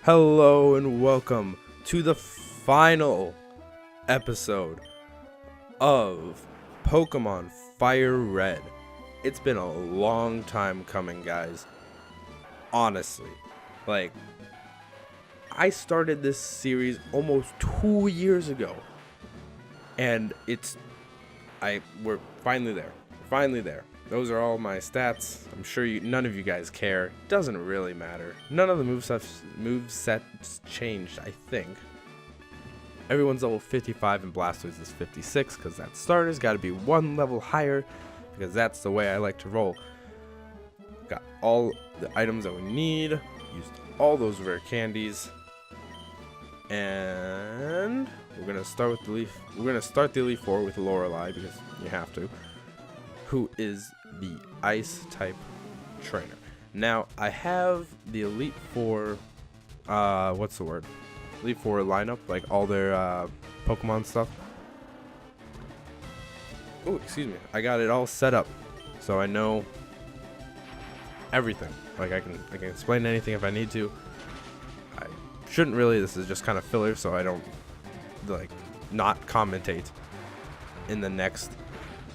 Hello and welcome to the final episode of Pokemon Fire Red. It's been a long time coming, guys. Honestly, I started this series almost 2 years ago, and we're finally there. Finally there. Those are all my stats. I'm sure none of you guys care. Doesn't really matter. None of the movesets changed, I think. Everyone's level 55 and Blastoise is 56 because that starter's got to be one level higher because that's the way I like to roll. Got all the items that we need. Used all those rare candies. And we're going to start with the Elite. We're going to start the Elite Four with Lorelei because you have to. Who is the Ice type trainer. Now, I have the Elite Four, Elite Four lineup, like all their Pokemon stuff. Oh, excuse me. I got it all set up, so I know everything. Like I can explain anything if I need to. I shouldn't really. This is just kind of filler, so I don't not commentate in the next.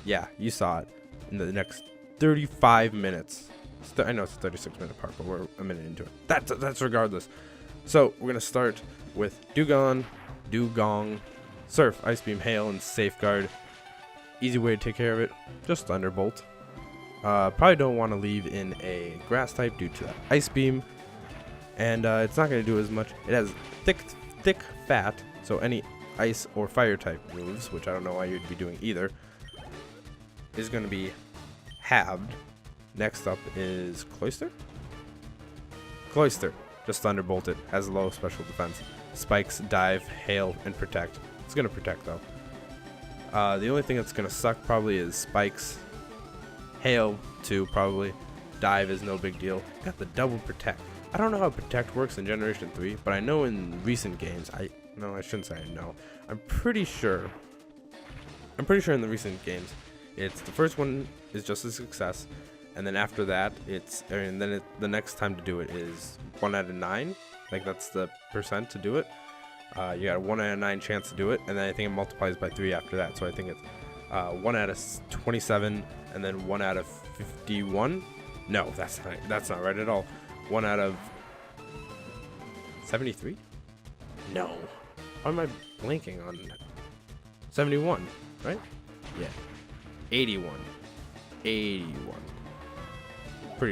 Yeah, you saw it. In the next 35 minutes. I know it's a 36-minute part, but we're a minute into it. That's regardless. So we're gonna start with Dugong, Surf, Ice Beam, Hail, and Safeguard. Easy way to take care of it. Just Thunderbolt. Probably don't want to leave in a Grass type due to that Ice Beam, and it's not gonna do as much. It has thick fat, so any Ice or Fire type moves, which I don't know why you'd be doing either, is going to be halved. Next up is Cloyster. Just Thunderbolt it. Has low special defense. Spikes, Dive, Hail, and Protect. It's going to Protect though. The only thing that's going to suck probably is Spikes. Hail too probably. Dive is no big deal. Got the double Protect. I don't know how Protect works in Generation 3, but I know in recent games, I shouldn't say I know. I'm pretty sure in the recent games, it's the first one is just a success, and then after that, the next time to do it is 1 out of 9. Like that's the percent to do it. You got a 1 out of 9 chance to do it, and then I think it multiplies by 3 after that. So I think it's 1 out of 27, and then 1 out of 51. No, that's not right at all. 1 out of 73. No, why am I blanking on 71? Right? Yeah. 81. Pretty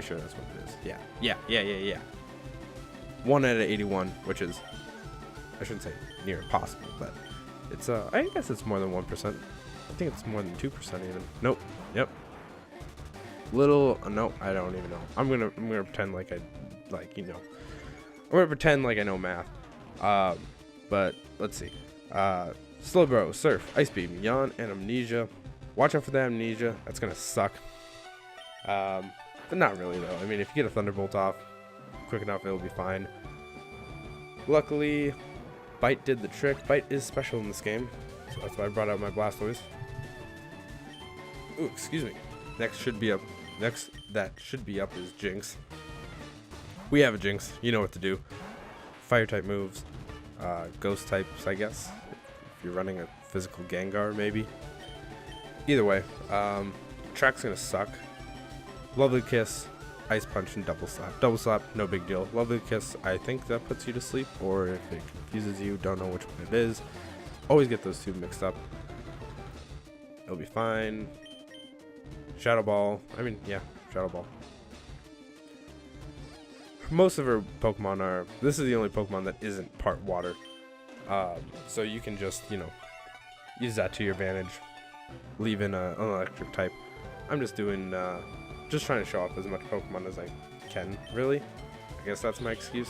sure that's what it is. Yeah. 1 out of 81, which is, I shouldn't say near impossible, but it's I guess it's more than 1%. I think it's more than 2% even. Nope. Yep. No, I don't even know. I'm gonna pretend like I'm gonna pretend like I know math. But let's see. Slowbro, Surf, Ice Beam, Yawn, and Amnesia. Watch out for the Amnesia. That's going to suck. But not really, though. I mean, if you get a Thunderbolt off quick enough, it'll be fine. Luckily, Bite did the trick. Bite is special in this game, so that's why I brought out my Blastoise. Ooh, excuse me. Next that should be up is Jinx. We have a Jinx. You know what to do. Fire-type moves. Ghost types, I guess. If you're running a physical Gengar, maybe. Either way, Track's gonna suck. Lovely Kiss, Ice Punch, and Double Slap. Double Slap, no big deal. Lovely Kiss, I think that puts you to sleep, or if it confuses you, don't know which one it is. Always get those two mixed up. It'll be fine. Shadow Ball, Shadow Ball. Most of her Pokemon this is the only Pokemon that isn't part water. So you can just, use that to your advantage. Leave in an electric type. I'm just doing, just trying to show off as much Pokemon as I can, really. I guess that's my excuse.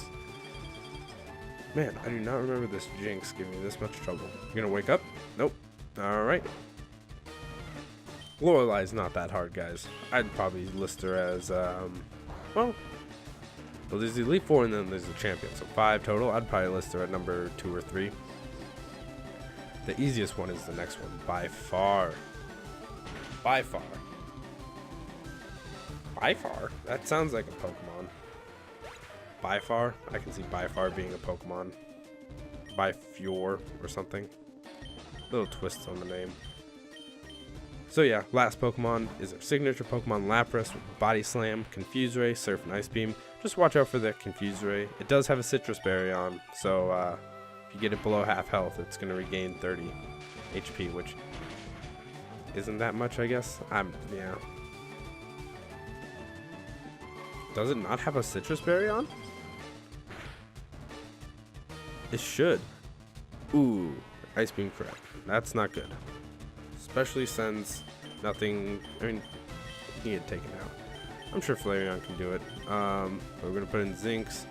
Man, I do not remember this Jinx giving me this much trouble. You're gonna wake up? Nope. Alright. Lorelei's not that hard, guys. I'd probably list her as, well, there's the Elite Four and then there's the Champion, so 5 total. I'd probably list her at number 2 or 3. The easiest one is the next one, by far. By far. That sounds like a Pokemon. By far, I can see by far being a Pokemon. By Fjord or something. Little twists on the name. So yeah, last Pokemon is our signature Pokemon Lapras with Body Slam, Confuse Ray, Surf, and Ice Beam. Just watch out for the Confuse Ray. It does have a Citrus Berry on, so if you get it below half health, it's going to regain 30 HP, which isn't that much, I guess. Yeah. Does it not have a Citrus Berry on? It should. Ooh, Ice Beam correct. That's not good. Especially since nothing, I mean, he had taken out. I'm sure Flareon can do it. But we're going to put in Zinx.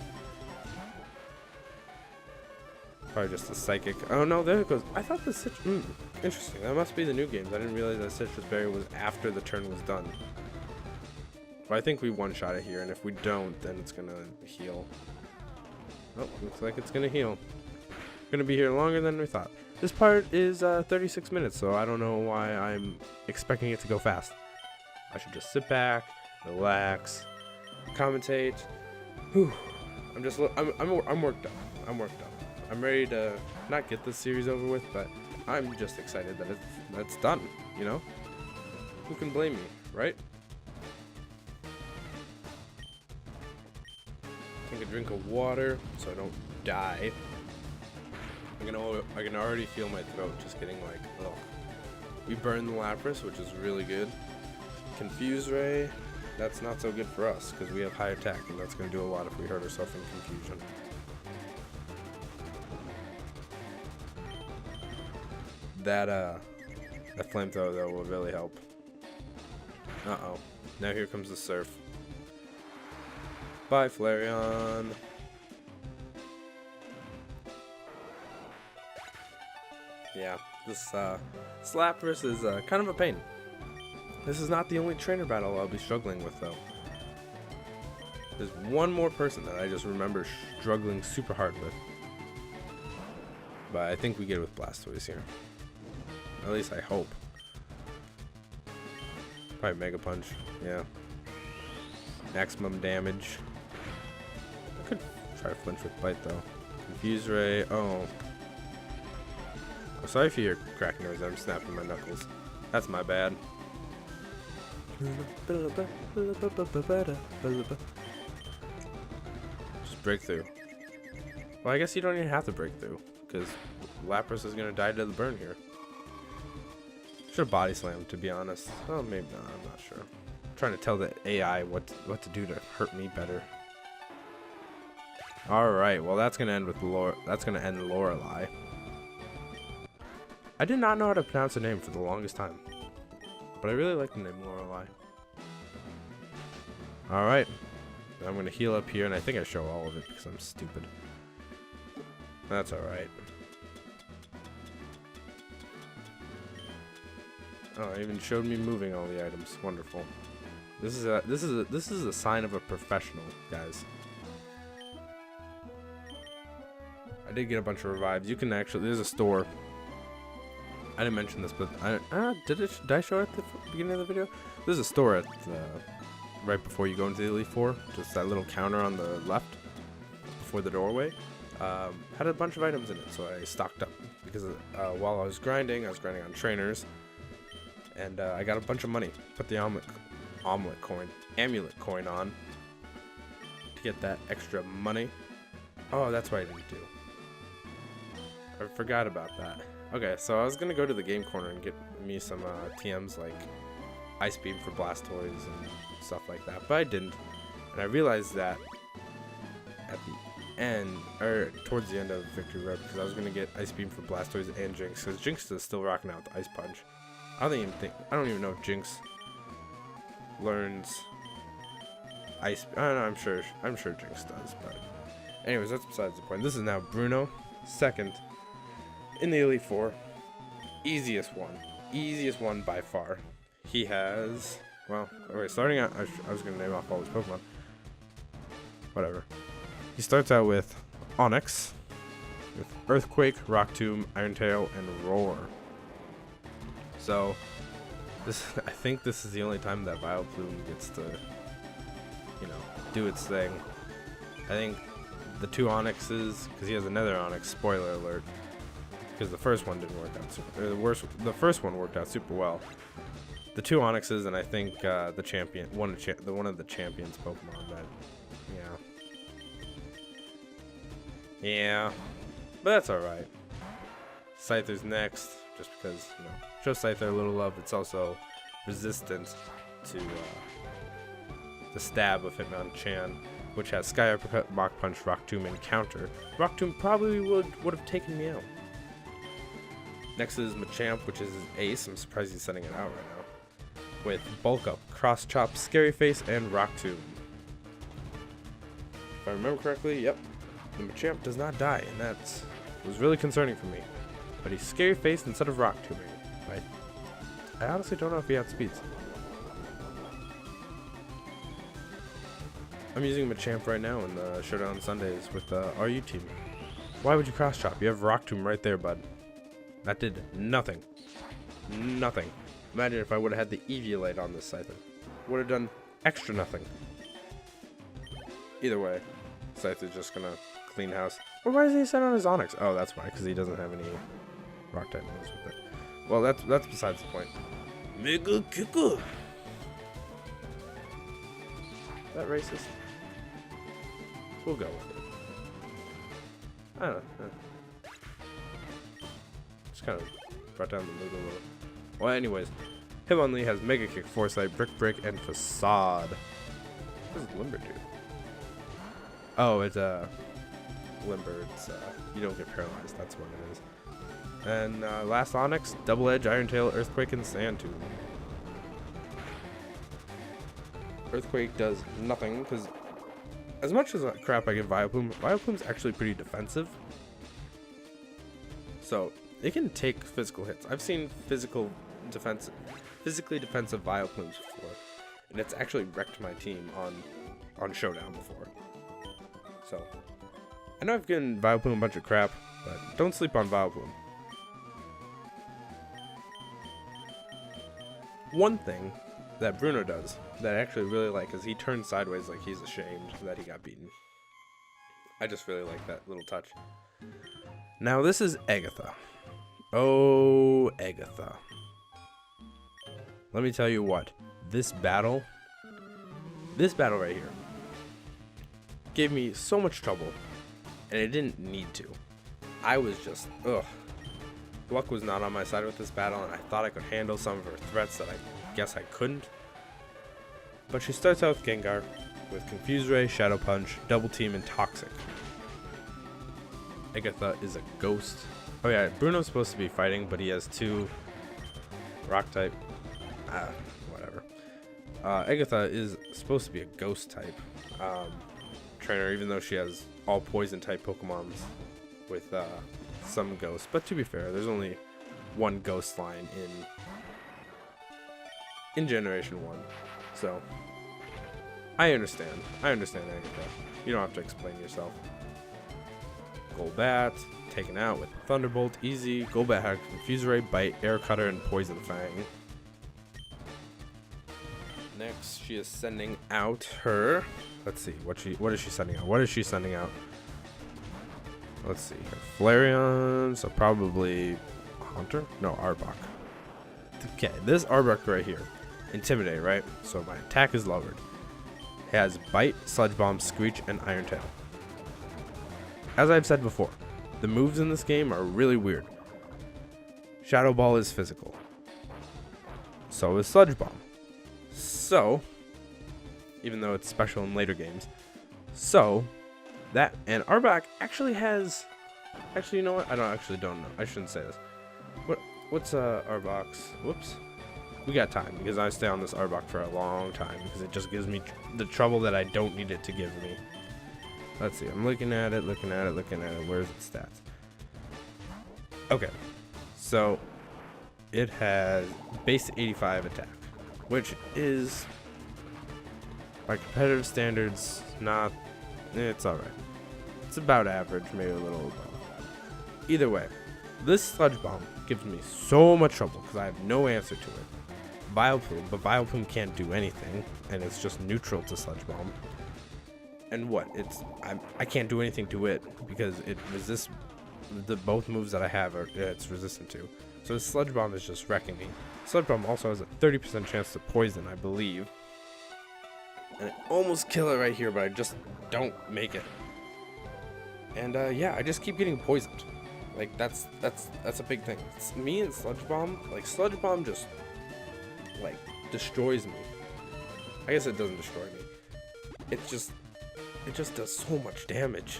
Probably just a Psychic. Oh no, there it goes. I thought the Citrus, interesting. That must be the new games. I didn't realize that Citrus Berry was after the turn was done. But I think we one-shot it here, and if we don't, then it's going to heal. Oh, looks like it's going to heal. Going to be here longer than we thought. This part is 36 minutes, so I don't know why I'm expecting it to go fast. I should just sit back, relax, commentate. Whew. I'm worked up. I'm worked up. I'm ready to not get this series over with, but I'm just excited that it's done, you know? Who can blame me, right? Take a drink of water so I don't die. I can already feel my throat just getting like, ugh. We burned the Lapras, which is really good. Confuse Ray, that's not so good for us because we have high attack, and that's going to do a lot if we hurt ourselves in confusion. That flamethrower though will really help. Uh-oh. Now here comes the Surf. Bye, Flareon. Yeah, this Lapras is kind of a pain. This is not the only trainer battle I'll be struggling with, though. There's one more person that I just remember struggling super hard with. But I think we get it with Blastoise here. At least I hope. Probably Mega Punch, yeah. Maximum damage. I could try to flinch with Bite, though. Confuse Ray, oh. Sorry if you hear cracking noise, I'm snapping my knuckles. That's my bad. Just break through. Well, I guess you don't even have to break through, because Lapras is going to die to the burn here. Should have Body Slammed, to be honest. Oh, maybe not, I'm not sure. I'm trying to tell the AI what to do to hurt me better. Alright, well that's going to end with Lorelei. I did not know how to pronounce her name for the longest time, but I really like the name Lorelei. Alright, I'm going to heal up here, and I think I show all of it because I'm stupid. That's alright. Oh, it even showed me moving all the items. Wonderful. This is a sign of a professional, guys. I did get a bunch of revives. You can actually, there's a store. I didn't mention this, but did I show it at the beginning of the video? There's a store at right before you go into the Elite Four, just that little counter on the left before the doorway. Had a bunch of items in it, so I stocked up because while I was grinding on trainers, and I got a bunch of money. Put the amulet coin on to get that extra money. Oh, that's what I didn't do. I forgot about that. Okay, so I was gonna go to the game corner and get me some TMs like Ice Beam for Blastoise and stuff like that, but I didn't. And I realized that at the end, or towards the end of Victory Road, because I was gonna get Ice Beam for Blastoise and Jinx, because Jinx is still rocking out the Ice Punch. I don't even know if Jinx learns Ice. I don't know. I'm sure Jinx does, but anyways, that's besides the point. This is now Bruno, second in the Elite Four. Easiest one by far. He has, well, okay, starting out, I was going to name off all his Pokemon. Whatever. He starts out with Onix, with Earthquake, Rock Tomb, Iron Tail, and Roar. So, I think this is the only time that Vileplume gets to, do its thing. I think the 2 Onyxes, because he has another Onyx, spoiler alert, because the first one didn't work out super, the first one worked out super well. The 2 Onyxes, and I think the champion, one of the champions Pokemon that, yeah, but that's alright. Scyther's next, just because, show Scyther a little love. It's also resistant to the stab of Hitmonchan, which has Sky Uppercut, Mach Punch, Rock Tomb, and Counter. Rock Tomb probably would have taken me out. Next is Machamp, which is his ace. I'm surprised he's sending it out right now. With Bulk Up, Cross Chop, Scary Face, and Rock Tomb. If I remember correctly, yep, the Machamp does not die, and that was really concerning for me. But he's Scary Face instead of Rock Tombing. I honestly don't know if he outspeeds. I'm using Machamp right now in the Showdown Sundays with the RU team. Why would you cross chop? You have Rock Tomb right there, bud. That did nothing. Nothing. Imagine if I would have had the Eviolite on this Scyther. Would have done extra nothing. Either way, Scyther's just gonna clean house. Or why does he send on his Onyx? Oh, that's why, because he doesn't have any rock type moves with it. Well, that's besides the point. Mega Kicker. Is that racist? We'll go with it. I don't know. Just kind of brought down the mood a little. Well, anyways, Hitmonlee has Mega Kick, Foresight, Brick Break, and Facade. What does Limber do? Oh, it's Limber. It's you don't get paralyzed. That's what it is. And last Onyx, Double Edge, Iron Tail, Earthquake, and Sand Tomb. Earthquake does nothing because, as much as crap I give Vileplume, Vileplume's actually pretty defensive. So it can take physical hits. I've seen physically defensive Vileplumes before, and it's actually wrecked my team on Showdown before. So I know I've given Vileplume a bunch of crap, but don't sleep on Vileplume. One thing that Bruno does that I actually really like is he turns sideways like he's ashamed that he got beaten. I just really like that little touch. Now this is Agatha. Oh, Agatha. Let me tell you what, this battle right here gave me so much trouble, and it didn't need to. I was just, ugh. Luck was not on my side with this battle, and I thought I could handle some of her threats that I guess I couldn't. But she starts out with Gengar, with Confuse Ray, Shadow Punch, Double Team, and Toxic. Agatha is a ghost. Oh yeah, Bruno's supposed to be fighting, but he has 2 rock type. Whatever. Agatha is supposed to be a ghost type trainer, even though she has all poison type Pokemons with some ghosts. But to be fair, there's only one ghost line in Generation 1. So I understand Agatha. You don't have to explain yourself. Golbat taken out with Thunderbolt, easy. Golbat had Confuse Ray, Bite, Air Cutter, and Poison Fang. Next, she is sending out her. Let's see what is she sending out? Let's see. Flareon, so probably Haunter? No, Arbok. Okay, this Arbok right here. Intimidate, right? So my attack is lowered. It has Bite, Sludge Bomb, Screech, and Iron Tail. As I've said before, the moves in this game are really weird. Shadow Ball is physical. So is Sludge Bomb. So, even though it's special in later games. So, that, and Arbok actually has, actually, you know what? I don't know. I shouldn't say this. What's Arbok's? Whoops. We got time, because I stay on this Arbok for a long time, because it just gives me the trouble that I don't need it to give me. Let's see, I'm looking at it. Where's its stats? Okay, so it has base 85 attack, which is, by competitive standards, not, it's alright. It's about average, maybe a little above. Either way, this Sludge Bomb gives me so much trouble, because I have no answer to it. Vileplume, but Vileplume can't do anything, and it's just neutral to Sludge Bomb. And what? I can't do anything to it because it resists the both moves that I have are it's resistant to. So the Sludge Bomb is just wrecking me. Sludge Bomb also has a 30% chance to poison, I believe. And I almost kill it right here, but I just don't make it. And yeah, I just keep getting poisoned. Like that's a big thing. It's me and Sludge Bomb, like Sludge Bomb just like destroys me. I guess it doesn't destroy me. It just does so much damage.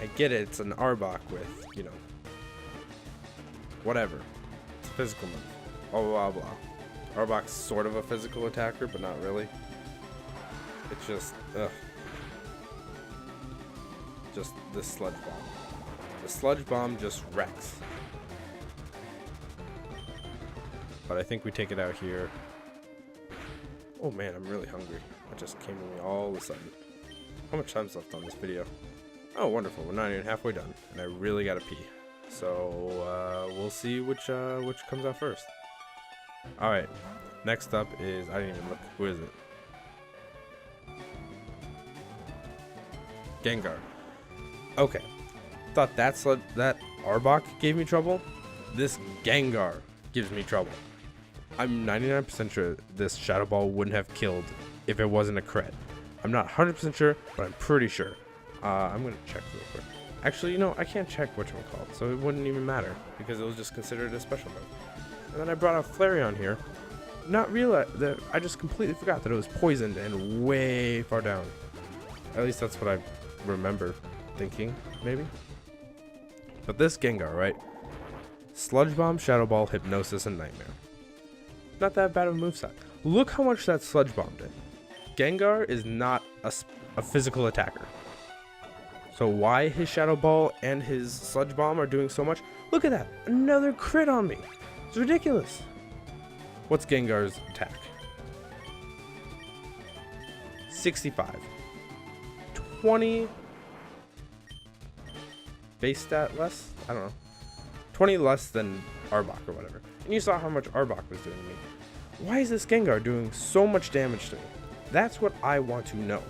I get it, it's an Arbok with, you know, whatever. It's a physical move. Blah blah blah. Arbok's sort of a physical attacker, but not really. It's just just the Sludge Bomb. The Sludge Bomb just wrecks. But I think we take it out here. Oh man, I'm really hungry. That just came to me all of a sudden. How much time's left on this video? Oh, wonderful. We're not even halfway done, and I really gotta pee. So we'll see which comes out first. All right. Next up is I didn't even look. Who is it? Gengar. Okay. Thought that Arbok gave me trouble. This Gengar gives me trouble. I'm 99% sure this Shadow Ball wouldn't have killed if it wasn't a crit. I'm not 100% sure, but I'm pretty sure. I'm gonna check real quick. Actually, you know, I can't check whatchamacallit, so it wouldn't even matter because it was just considered a special move. And then I brought out Flareon here, not realize that I just completely forgot that it was poisoned and way far down. At least that's what I remember thinking, maybe. But this Gengar, right? Sludge Bomb, Shadow Ball, Hypnosis, and Nightmare. Not that bad of a moveset. Look how much that Sludge Bomb did. Gengar is not a physical attacker. So why his Shadow Ball and his Sludge Bomb are doing so much? Look at that! Another crit on me! It's ridiculous! What's Gengar's attack? 65. 20 base stat less? I don't know. 20 less than Arbok or whatever. And you saw how much Arbok was doing to me. Why is this Gengar doing so much damage to me? That's what I want to know.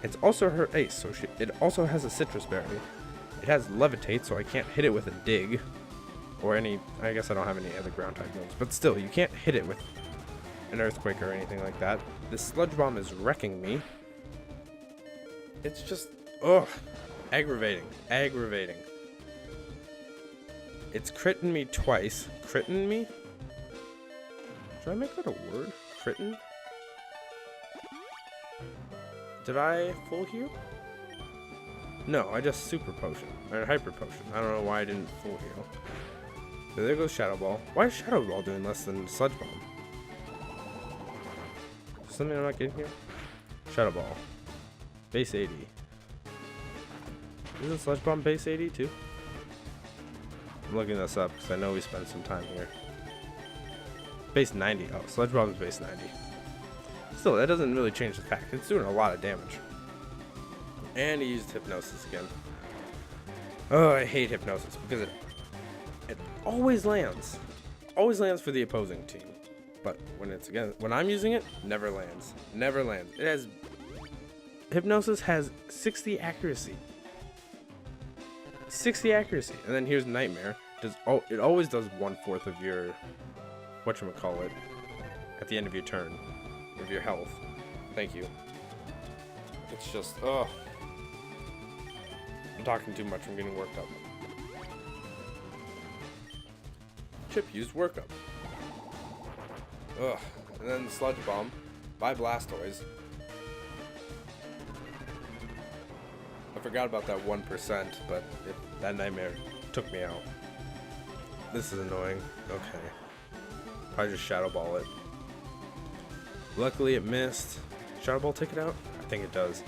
It's also her ace, so it also has a Citrus Berry. It has Levitate, so I can't hit it with a Dig. Or any, I guess I don't have any other ground type moves. But still, you can't hit it with an Earthquake or anything like that. This Sludge Bomb is wrecking me. It's just, ugh, aggravating. It's critting me twice. Critting me? Should I make that a word? Critting? Did I full heal? No, I just super potion. Or hyper potion. I don't know why I didn't full heal. So there goes Shadow Ball. Why is Shadow Ball doing less than Sludge Bomb? Something I'm not getting here? Shadow Ball. Base 80. Isn't Sludge Bomb base 80 too? I'm looking this up because I know we spent some time here. Base 90. Oh, Sludge Bomb is base 90. Still, that doesn't really change the fact. It's doing a lot of damage. And he used Hypnosis again. Oh, I hate Hypnosis because it always lands. Always lands for the opposing team. But when I'm using it, never lands. Never lands. It has Hypnosis has 60 accuracy. 60 accuracy. And then here's Nightmare. It always does 1/4 of your whatchamacallit at the end of your turn. Of your health. Thank you. It's just, ugh. I'm talking too much, I'm getting worked up. Chip used work up. Ugh. And then Sludge Bomb by Blastoise. I forgot about that 1%, but that Nightmare took me out. This is annoying. Okay. Probably just Shadow Ball it. Luckily it missed. Shadow Ball take it out? I think it does.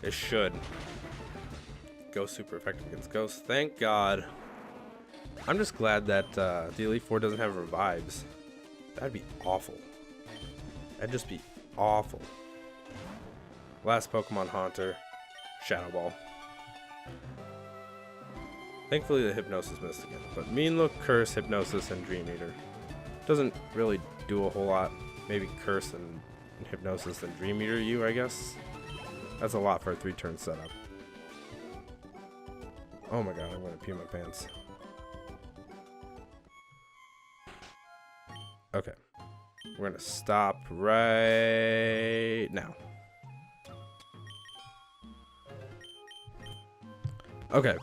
It should. Ghost super effective against Ghost. Thank God. I'm just glad that the Elite Four doesn't have revives. That'd be awful. That'd just be awful. Last Pokemon Haunter. Shadow Ball. Thankfully the Hypnosis missed again. But Mean Look, Curse, Hypnosis, and Dream Eater. Doesn't really do a whole lot. Maybe Curse and Hypnosis and Dream Eater you, I guess. That's a lot for a 3-turn setup. Oh my god, I'm gonna pee my pants. Okay. We're gonna stop right now. Okay.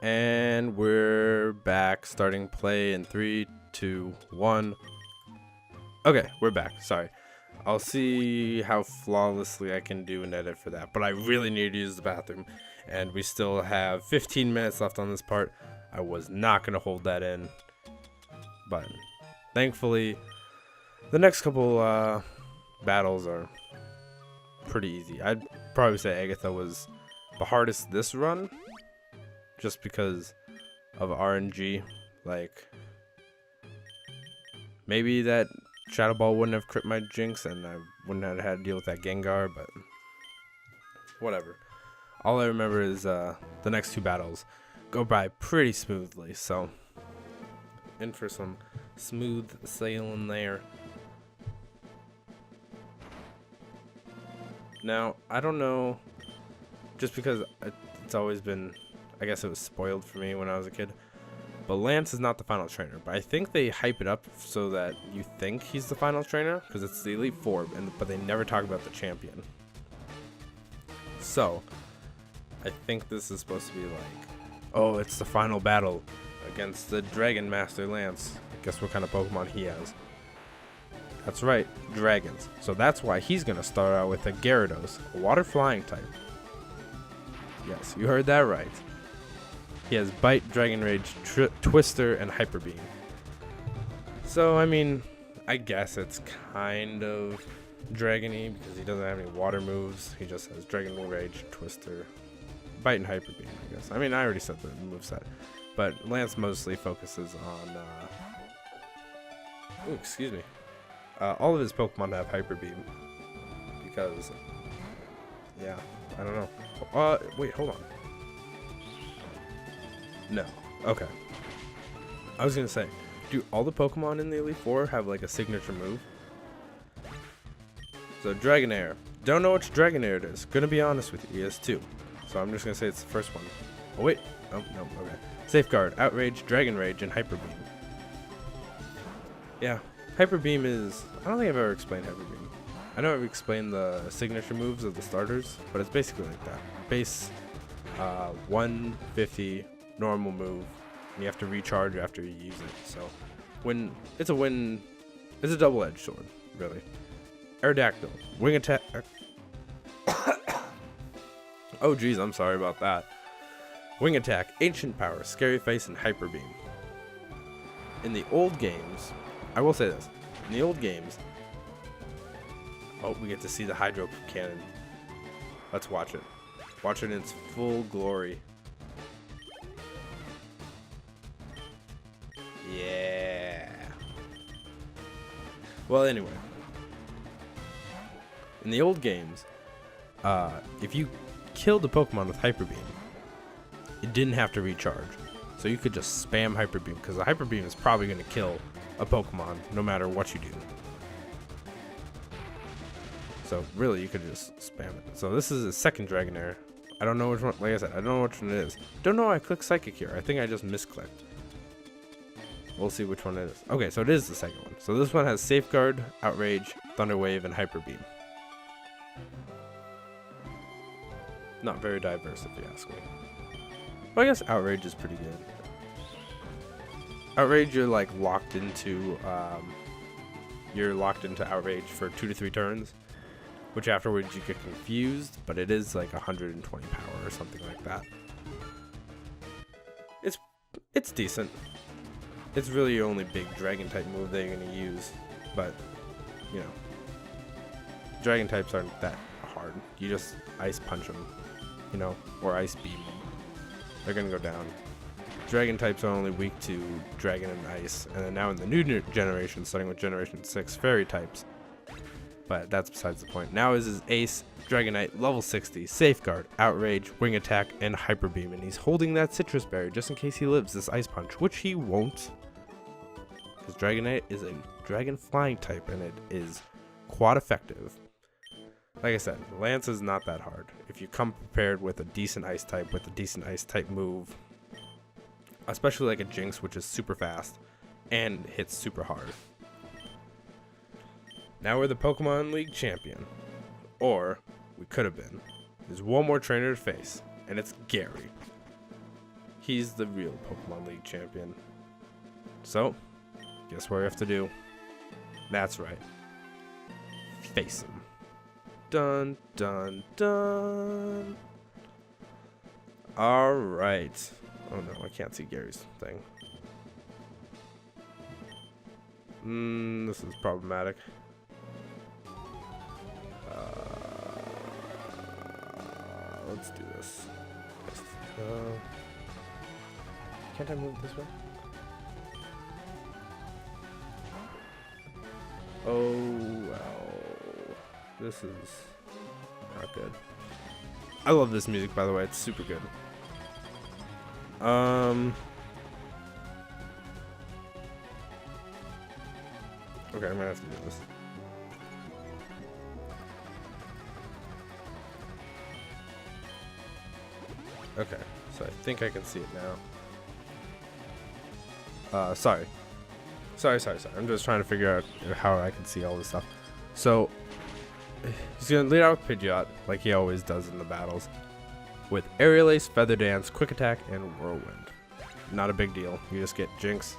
And we're back, starting play in 3, 2, 1. Okay, we're back. Sorry. I'll see how flawlessly I can do an edit for that. But I really need to use the bathroom. And we still have 15 minutes left on this part. I was not going to hold that in. But thankfully, the next couple battles are pretty easy. I'd probably say Agatha was the hardest this run. Just because of RNG. Like, maybe that Shadow Ball wouldn't have crit my Jinx and I wouldn't have had to deal with that Gengar, but whatever. All I remember is the next 2 battles go by pretty smoothly, so in for some smooth sailing there. Now, I don't know, just because it's always been, I guess it was spoiled for me when I was a kid. But Lance is not the final trainer. But I think they hype it up so that you think he's the final trainer. Because it's the Elite Four. But they never talk about the champion. So, I think this is supposed to be like, oh, it's the final battle against the Dragon Master Lance. Guess what kind of Pokemon he has. That's right, dragons. So that's why he's going to start out with a Gyarados, a water flying type. Yes, you heard that right. He has Bite, Dragon Rage, Twister, and Hyper Beam. So, I mean, I guess it's kind of Dragon-y because he doesn't have any water moves. He just has Dragon Rage, Twister, Bite, and Hyper Beam, I guess. I mean, I already said the moveset. But Lance mostly focuses on... oh, excuse me. All of his Pokemon have Hyper Beam. Because... yeah, I don't know. Wait, hold on. No. Okay. I was gonna say, do all the Pokemon in the Elite Four have like a signature move? So Dragonair. Don't know which Dragonair it is. Gonna be honest with you, he has 2. So I'm just gonna say it's the first one. Oh wait. Oh no. Okay. Safeguard, Outrage, Dragon Rage, and Hyper Beam. Yeah. Hyper Beam is. I don't think I've ever explained Hyper Beam. I know I've explained the signature moves of the starters, but it's basically like that. Base 150 normal move, and you have to recharge after you use it. So it's a double-edged sword, really. Aerodactyl, wing attack. Oh geez, I'm sorry about that. Wing attack, ancient power, scary face, and hyper beam. In the old games, I will say this, in the old games, oh, we get to see the Hydro Cannon. Let's watch it. Watch it in its full glory. Yeah. Well, anyway. In the old games, if you killed a Pokemon with Hyper Beam, it didn't have to recharge. So you could just spam Hyper Beam, because the Hyper Beam is probably going to kill a Pokemon no matter what you do. So really, you could just spam it. So this is a second Dragonair. I don't know which one, like I said, I don't know which one it is. Don't know why I clicked Psychic here. I think I just misclicked. We'll see which one it is. Okay, so it is the second one. So this one has Safeguard, Outrage, Thunder Wave, and Hyper Beam. Not very diverse, if you ask me. Well, I guess Outrage is pretty good. Outrage, you're like locked into Outrage for 2 to 3 turns, which afterwards you get confused, but it is like 120 power or something like that. It's decent. It's really your only big dragon type move that you're gonna use, but you know, dragon types aren't that hard. You just ice punch them, you know, or ice beam them. They're gonna go down. Dragon types are only weak to dragon and ice, and then now in the new generation, starting with generation 6, fairy types. But that's besides the point. Now is his Ace, Dragonite, level 60, Safeguard, Outrage, Wing Attack, and Hyper Beam. And he's holding that Citrus Berry just in case he lives this Ice Punch, which he won't. Because Dragonite is a Dragon Flying type, and it is quite effective. Like I said, Lance is not that hard. If you come prepared with a decent ice type, with a decent ice type move, especially like a Jinx, which is super fast and hits super hard. Now we're the Pokemon League champion. Or, we could have been. There's one more trainer to face, and it's Gary. He's the real Pokemon League champion. So, guess what we have to do? That's right. Face him. Dun, dun, dun. Alright. Oh no, I can't see Gary's thing. This is problematic. Let's do this. Can't I move this way? Oh, well. This is not good. I love this music, by the way. It's super good. Okay, I'm gonna have to do this. Okay, so I think I can see it now. Sorry. I'm just trying to figure out how I can see all this stuff. So, he's going to lead out with Pidgeot, like he always does in the battles, with Aerial Ace, Feather Dance, Quick Attack, and Whirlwind. Not a big deal. You just get Jinx,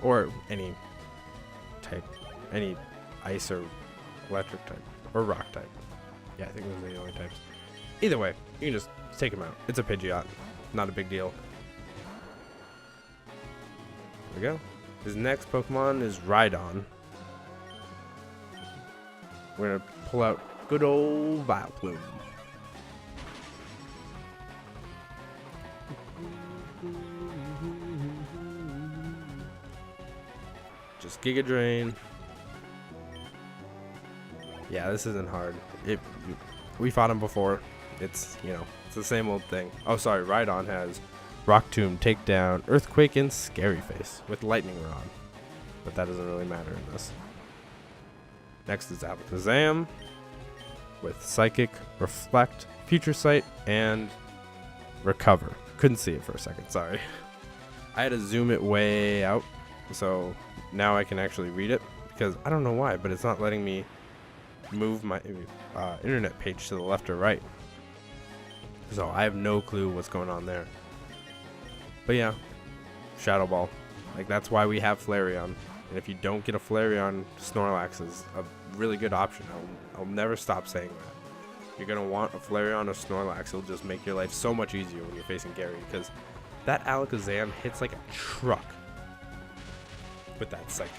or any type, any Ice or Electric type, or Rock type. Yeah, I think those are the only types. Either way, you can just take him out. It's a Pidgeot. Not a big deal. There we go. His next Pokemon is Rhydon. We're going to pull out good old Vileplume. Just Giga Drain. Yeah, this isn't hard. We fought him before. It's, you know, it's the same old thing. Oh, sorry. Rhydon has Rock Tomb, Takedown, Earthquake, and Scary Face with Lightning Rod. But that doesn't really matter in this. Next is Alakazam with Psychic, Reflect, Future Sight, and Recover. Couldn't see it for a second, sorry. I had to zoom it way out, so now I can actually read it, because I don't know why, but it's not letting me move my internet page to the left or right. So I have no clue what's going on there. But yeah, Shadow Ball. Like, that's why we have Flareon. And if you don't get a Flareon, Snorlax is a really good option. I'll never stop saying that. You're going to want a Flareon or Snorlax. It'll just make your life so much easier when you're facing Gary, because that Alakazam hits like a truck with that Psychic.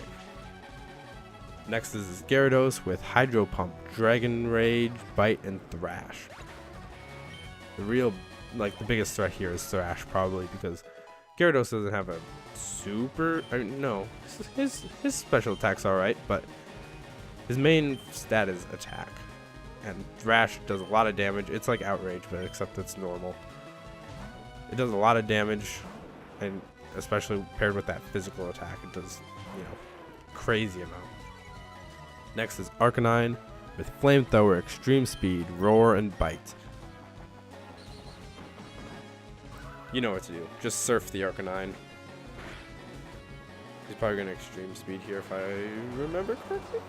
Next is Gyarados with Hydro Pump, Dragon Rage, Bite, and Thrash. The real, like, the biggest threat here is Thrash, probably, because Gyarados doesn't have a super, no, his special attack's alright, but his main stat is attack. And Thrash does a lot of damage. It's like Outrage, but except it's normal. It does a lot of damage, and especially paired with that physical attack, it does, you know, crazy amount. Next is Arcanine with Flamethrower, Extreme Speed, Roar, and Bite. You know what to do. Just surf the Arcanine. He's probably going to Extreme Speed here if I remember correctly.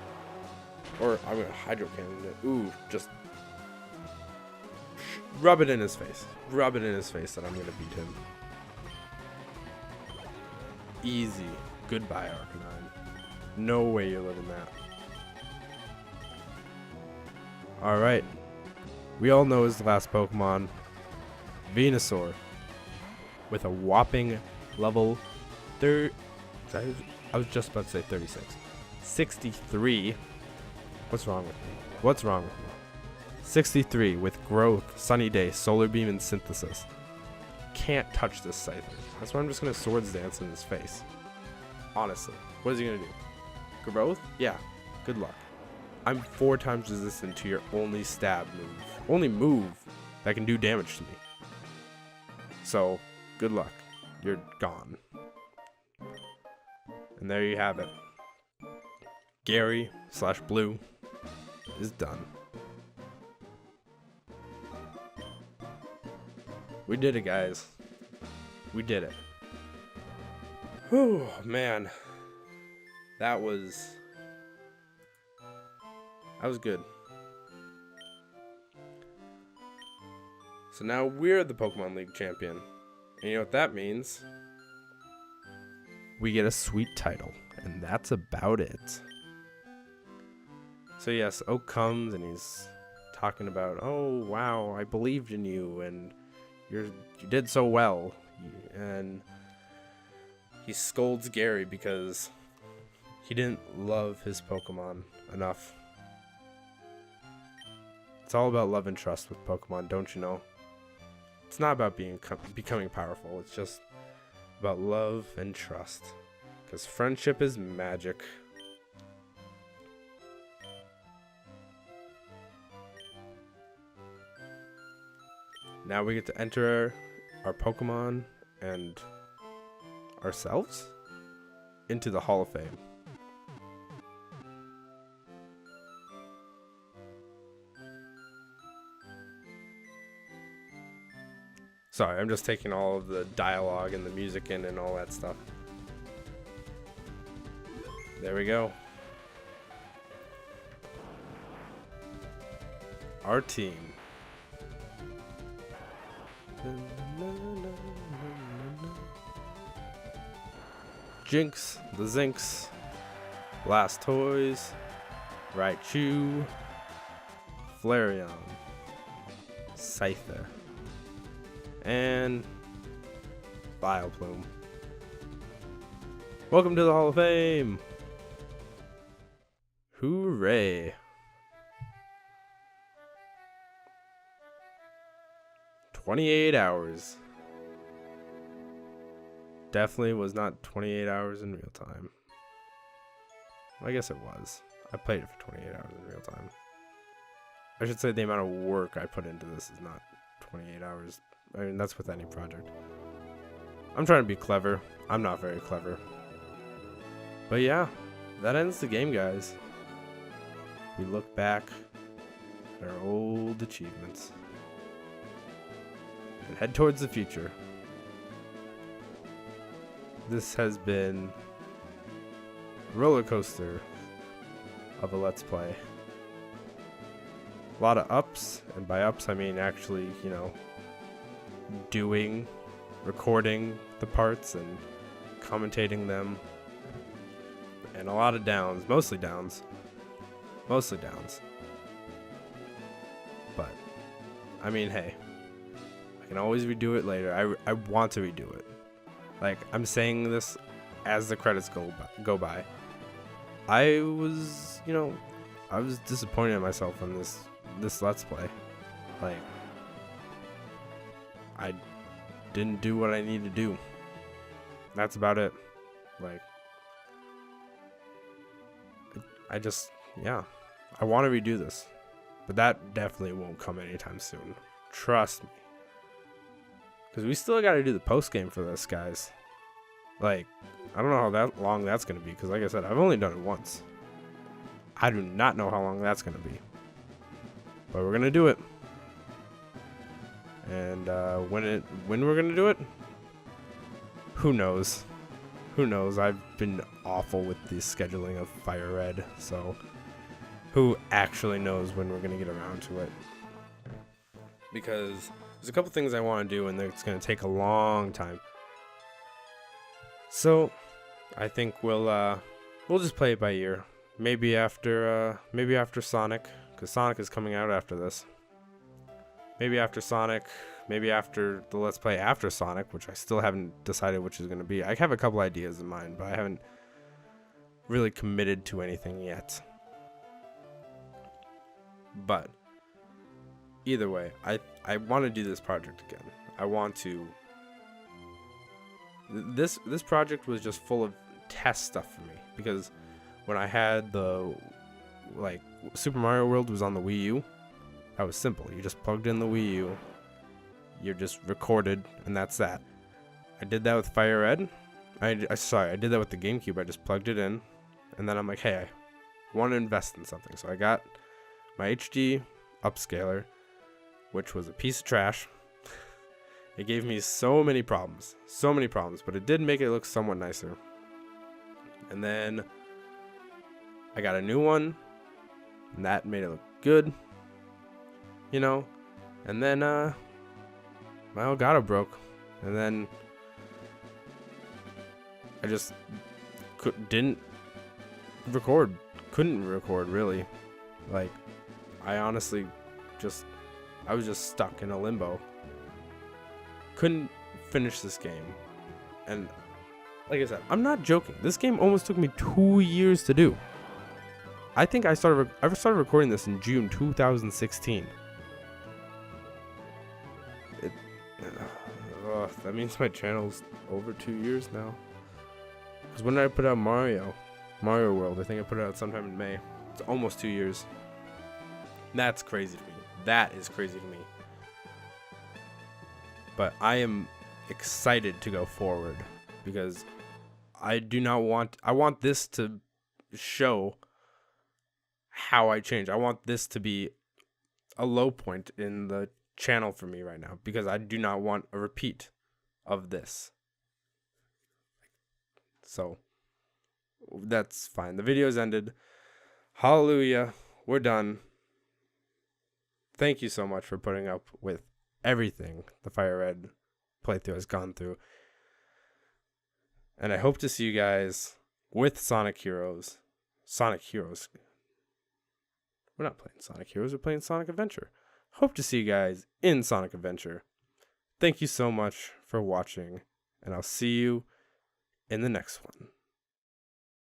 Or I'm going to Hydro Cannon it. Ooh, just rub it in his face. Rub it in his face that I'm going to beat him. Easy. Goodbye, Arcanine. No way you're living that. Alright. We all know his last Pokemon, Venusaur. With a whopping level I was just about to say 36. 63. What's wrong with me? What's wrong with me? 63 with Growth, Sunny Day, Solar Beam, and Synthesis. Can't touch this Scyther. That's why I'm just going to Swords Dance in his face. Honestly. What is he going to do? Growth? Yeah. Good luck. I'm 4 times resistant to your only stab move. Only move that can do damage to me. So, good luck. You're gone. And there you have it. Gary / Blue is done. We did it, guys. We did it. Whew, man. That was good. So now we're the Pokemon League champion. And you know what that means? We get a sweet title. And that's about it. So yes, Oak comes and he's talking about, oh wow, I believed in you and you did so well. And he scolds Gary because he didn't love his Pokemon enough. It's all about love and trust with Pokemon, don't you know? It's not about becoming powerful. It's just about love and trust. Because friendship is magic. Now we get to enter our Pokemon and ourselves into the Hall of Fame. Sorry, I'm just taking all of the dialogue and the music in and all that stuff. There we go. Our team. Jinx, the Zinx, Blastoise, Raichu, Flareon, Scyther, and Vileplume. Welcome to the Hall of Fame! Hooray! 28 hours. Definitely was not 28 hours in real time. I guess it was. I played it for 28 hours in real time. I should say the amount of work I put into this is not 28 hours. I mean, that's with any project. I'm trying to be clever. I'm not very clever. But yeah, that ends the game, guys. We look back at our old achievements and head towards the future. This has been a roller coaster of a Let's Play. A lot of ups, and by ups I mean actually, you know, recording the parts and commentating them. And a lot of downs, mostly downs. But, I mean, hey, I can always redo it later. I want to redo it. Like, I'm saying this as the credits go by. I was, you know, I was disappointed in myself on this Let's Play. Like, I didn't do what I needed to do. That's about it. Like, I just, yeah, I want to redo this, but that definitely won't come anytime soon. Trust me. Because we still got to do the post game for this, guys. Like, I don't know how long that's going to be, because like I said, I've only done it once. I do not know how long that's going to be. But we're going to do it. And when we're going to do it, who knows? Who knows? I've been awful with the scheduling of Fire Red, so who actually knows when we're going to get around to it? Because there's a couple things I want to do, and it's going to take a long time. So I think we'll just play it by ear. Maybe after Sonic, because Sonic is coming out after this. Maybe after Sonic, maybe after the Let's Play after Sonic, which I still haven't decided which is going to be. I have a couple ideas in mind, but I haven't really committed to anything yet. But either way, I want to do this project again. I want to. This project was just full of test stuff for me, because when I had the Super Mario World was on the Wii U, that was simple. You just plugged in the Wii U, you just recorded, and that's that. I did that with Fire Red. I did that with the GameCube. I just plugged it in, and then I'm like, hey, I want to invest in something. So I got my HD upscaler, which was a piece of trash. It gave me so many problems, but it did make it look somewhat nicer. And then I got a new one, and that made it look good, you know. And then my Elgato broke, and then I just couldn't record really. Like, I honestly I was just stuck in a limbo. Couldn't finish this game. And like I said, I'm not joking. This game almost took me 2 years to do. I think I started recording this in June 2016. That means my channel's over 2 years now. Because when did I put out Mario World? I think I put it out sometime in May. It's almost 2 years. That's crazy to me. That is crazy to me. But I am excited to go forward because I want this to show how I change. I want this to be a low point in the channel for me right now because I do not want a repeat of this. So that's fine. The video's ended. Hallelujah. We're done. Thank you so much for putting up with everything the Fire Red playthrough has gone through. And I hope to see you guys with Sonic Heroes. Sonic Heroes. We're not playing Sonic Heroes, we're playing Sonic Adventure. Hope to see you guys in Sonic Adventure. Thank you so much for watching, and I'll see you in the next one.